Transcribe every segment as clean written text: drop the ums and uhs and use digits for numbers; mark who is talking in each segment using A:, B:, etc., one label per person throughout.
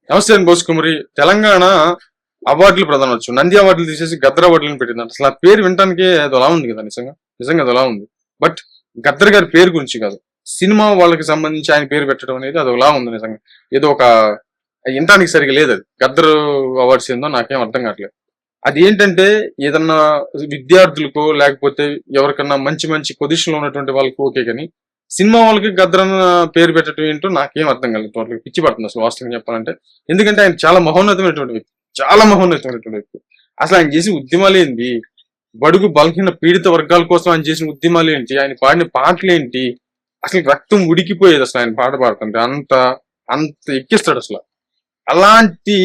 A: నమస్తే అండి బోసుకుమరి. తెలంగాణ అవార్డులు ప్రధానవచ్చు నంది అవార్డులు తీసేసి గద్దర్ అవార్డులను పెట్టింది. అసలు ఆ పేరు వినటానికి అది అలా ఉంది కదా, నిజంగా అది అలా ఉంది. బట్ గద్దర్ గారి పేరు గురించి కాదు, సినిమా వాళ్ళకి సంబంధించి ఆయన పేరు పెట్టడం అనేది అది ఒకలా ఉంది. నిజంగా ఏదో ఒక వినటానికి సరిగా లేదు. అది గద్దర్ అవార్డ్స్ ఏందో నాకేం అర్థం కావట్లేదు. అది ఏంటంటే ఏదన్నా విద్యార్థులకో లేకపోతే ఎవరికన్నా మంచి మంచి పొజిషన్ లో ఉన్నటువంటి వాళ్ళకి ఓకే, కానీ సినిమా వాళ్ళకి గద్దర్ అన్న పేరు పెట్టడం ఏంటో నాకేం అర్థం కాలేదు. వాళ్ళకి పిచ్చి పడుతుంది అసలు వాస్తవంగా చెప్పాలంటే. ఎందుకంటే ఆయన చాలా మహోన్నతమైనటువంటి వ్యక్తి, చాలా మహోన్నతమైనటువంటి వ్యక్తి. అసలు ఆయన చేసిన ఉద్యమాలు ఏంటి, బడుగు బలహీన పీడిత వర్గాల కోసం ఆయన చేసిన ఉద్యమాలు ఏంటి, ఆయన పాడిన పాటలు ఏంటి, అసలు రక్తం ఉడికిపోయేది అసలు ఆయన పాట పాడుతుంటే. అంత అంత ఎక్కిస్తాడు అసలు. అలాంటి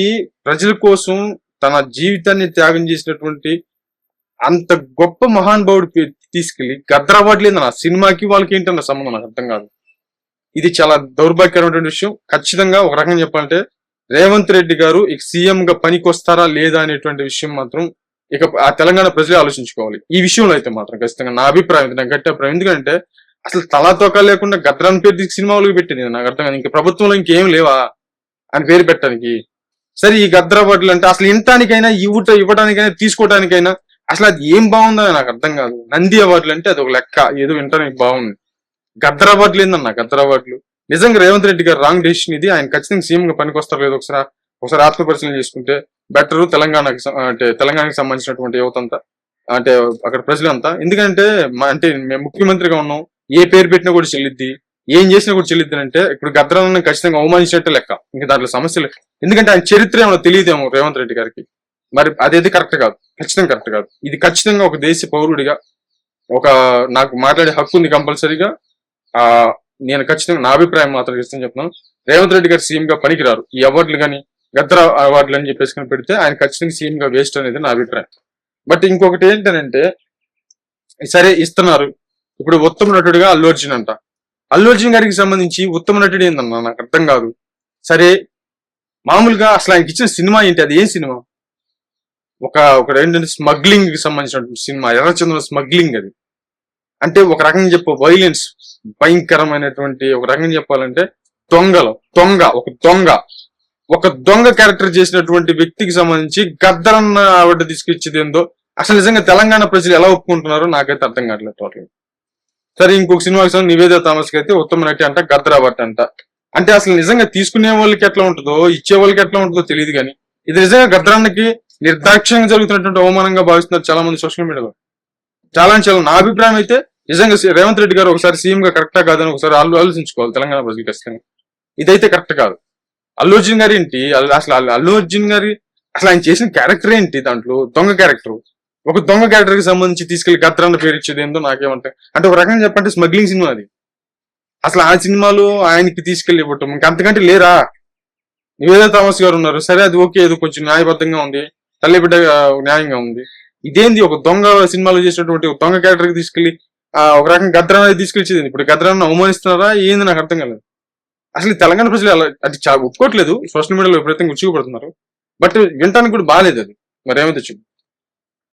A: ప్రజల కోసం తన జీవితాన్ని త్యాగం చేసినటువంటి అంత గొప్ప మహానుభావుడు తీసుకెళ్లి గద్దర్ అవార్డు లేదన్న సినిమాకి వాళ్ళకి ఏంటన్న సంబంధం నాకు అర్థం కాదు. ఇది చాలా దౌర్భాగ్యమైనటువంటి విషయం. ఖచ్చితంగా ఒక రకంగా చెప్పాలంటే రేవంత్ రెడ్డి గారు ఇక సీఎం గా పనికి వస్తారా లేదా అనేటువంటి విషయం మాత్రం ఇక ఆ తెలంగాణ ప్రజలే ఆలోచించుకోవాలి. ఈ విషయంలో అయితే మాత్రం ఖచ్చితంగా నా అభిప్రాయం, నాకు గట్టి అభిప్రాయం. ఎందుకంటే అసలు తలాతోక లేకుండా గద్దర్ అని పేరు సినిమా వాళ్ళకి పెట్టింది నాకు అర్థం కాదు. ఇంకా ప్రభుత్వంలో ఇంకేం లేవా అని పేరు పెట్టడానికి? సరే, ఈ గద్దర్ అవార్డులు అంటే అసలు ఇంటానికైనా ఇవ్వడానికైనా తీసుకోవడానికైనా అసలు అది ఏం బాగుందని నాకు అర్థం కాదు. నంది అవార్డులు అంటే అది ఒక లెక్క, ఏదో వింటానికి బాగుంది. గద్దర్ అవార్డులు ఏందన్నా గద్దర్ అవార్డులు? నిజంగా రేవంత్ రెడ్డి గారు రాంగ్ డెసిషన్ ఇది. ఆయన ఖచ్చితంగా సీఎం గా పనికి వస్తారు లేదు ఒకసారి ఆత్మ పరిశీలన చేసుకుంటే బెటర్. తెలంగాణకి సంబంధించినటువంటి యువత అంతా, అంటే అక్కడ ప్రజలంతా. ఎందుకంటే అంటే మేము ముఖ్యమంత్రిగా ఉన్నాం, ఏ పేరు పెట్టినా కూడా చెల్లిద్ది, ఏం చేసినా కూడా చెల్లిద్ది. అంటే ఇప్పుడు గద్దరాన్ని ఖచ్చితంగా అవమానించినట్టే లెక్క. ఇంకా దాంట్లో సమస్యలు, ఎందుకంటే ఆయన చరిత్ర ఏమో తెలియదేమో రేవంత్ రెడ్డి గారికి. మరి అదేది కరెక్ట్ కాదు, ఖచ్చితంగా కరెక్ట్ కాదు. ఇది ఖచ్చితంగా ఒక దేశ పౌరుడిగా నాకు మాట్లాడే హక్కు ఉంది కంపల్సరీగా. నేను ఖచ్చితంగా నా అభిప్రాయం మాత్రం ఖచ్చితంగా చెప్తున్నాను. రేవంత్ రెడ్డి గారు సీఎం గా పనికిరారు. ఈ అవార్డులు కానీ గద్దర్ అవార్డులు అని చెప్పేసి పెడితే ఆయన ఖచ్చితంగా సీఎం గా వేస్ట్ అనేది నా అభిప్రాయం. బట్ ఇంకొకటి ఏంటంటే, సరే ఇస్తున్నారు, ఇప్పుడు ఉత్తమ నటుడిగా అల్లు అర్జున్ అంట. అల్లు అర్జున్ గారికి సంబంధించి ఉత్తమ నటుడు ఏందన్నా నాకు అర్థం కాదు. సరే, మామూలుగా అసలు ఆయనకి ఇచ్చిన సినిమా ఏంటి, అది ఏం సినిమా? ఒక ఏంటంటే స్మగ్లింగ్ కి సంబంధించినటువంటి సినిమా, ఎర్రచంద్ర స్మగ్లింగ్. అది అంటే ఒక రకంగా వైలెన్స్, భయంకరమైనటువంటి, ఒక రకంగా చెప్పాలంటే ఒక దొంగ క్యారెక్టర్ చేసినటువంటి వ్యక్తికి సంబంధించి గద్దర్ అన్న అవార్డు తీసుకొచ్చేది ఏందో అసలు నిజంగా తెలంగాణ ప్రజలు ఎలా ఒప్పుకుంటున్నారో నాకైతే అర్థం కావట్లేదు టోటల్. సరే, ఇంకొక సినిమాకి నివేదా థామస్ కి అయితే ఉత్తమ నటి అంట, గద్దర్ అవార్డు అంట. అంటే అసలు నిజంగా తీసుకునే వాళ్ళకి ఎట్లా ఉంటుందో, ఇచ్చే వాళ్ళకి ఎట్లా ఉంటుందో తెలియదు. కానీ ఇది నిజంగా గద్దరానికి నిర్దాక్ష్యంగా జరుగుతున్నటువంటి అవమానంగా భావిస్తున్నారు చాలా మంది సోషల్ మీడియాలో. చాలా నా అభిప్రాయం అయితే నిజంగా రేవంత్ రెడ్డి గారు ఒకసారి సీఎం గా కరెక్టా కాదని ఒకసారి ఆలోచించుకోవాలి తెలంగాణ ప్రజలు ఖచ్చితంగా. ఇదైతే కరెక్ట్ కాదు. అల్లు అర్జున్ గారు ఏంటి, అసలు అల్లు అర్జున్ గారి అసలు ఆయన చేసిన క్యారెక్టర్ ఏంటి? దాంట్లో దొంగ క్యారెక్టర్, ఒక దొంగ క్యారెక్టర్ కి సంబంధించి తీసుకెళ్లి గద్దర్ అన్న పేరు ఇచ్చేది ఏందో నాకేమంటే, అంటే ఒక రకంగా చెప్పంటే స్మగ్లింగ్ సినిమా అది. అసలు ఆ సినిమాలో ఆయనకి తీసుకెళ్లి ఇవ్వటం ఇంకంతకంటే లేరా? నివేదా థామస్ గారు ఉన్నారు, సరే అది ఓకే, ఏదో కొంచెం న్యాయబద్ధంగా ఉంది, తల్లి బిడ్డ న్యాయంగా ఉంది. ఇదేంది ఒక దొంగ సినిమాలో చేసినటువంటి ఒక దొంగ క్యారెక్టర్ కి తీసుకెళ్లి ఒక రకంగా గద్దర్ అనేది తీసుకెళ్ళింది. ఇప్పుడు గద్దర్ అన్న అవమానిస్తున్నారా ఏంది నాకు అర్థం కాలేదు. అసలు తెలంగాణ ప్రజలు అది చాలా ఒప్పుకోవట్లేదు, సోషల్ మీడియాలో విపరీతంగా ఉచ్చుకుపడుతున్నారు. బట్ వినటానికి కూడా బాగాలేదు అది. మరి ఏమైతే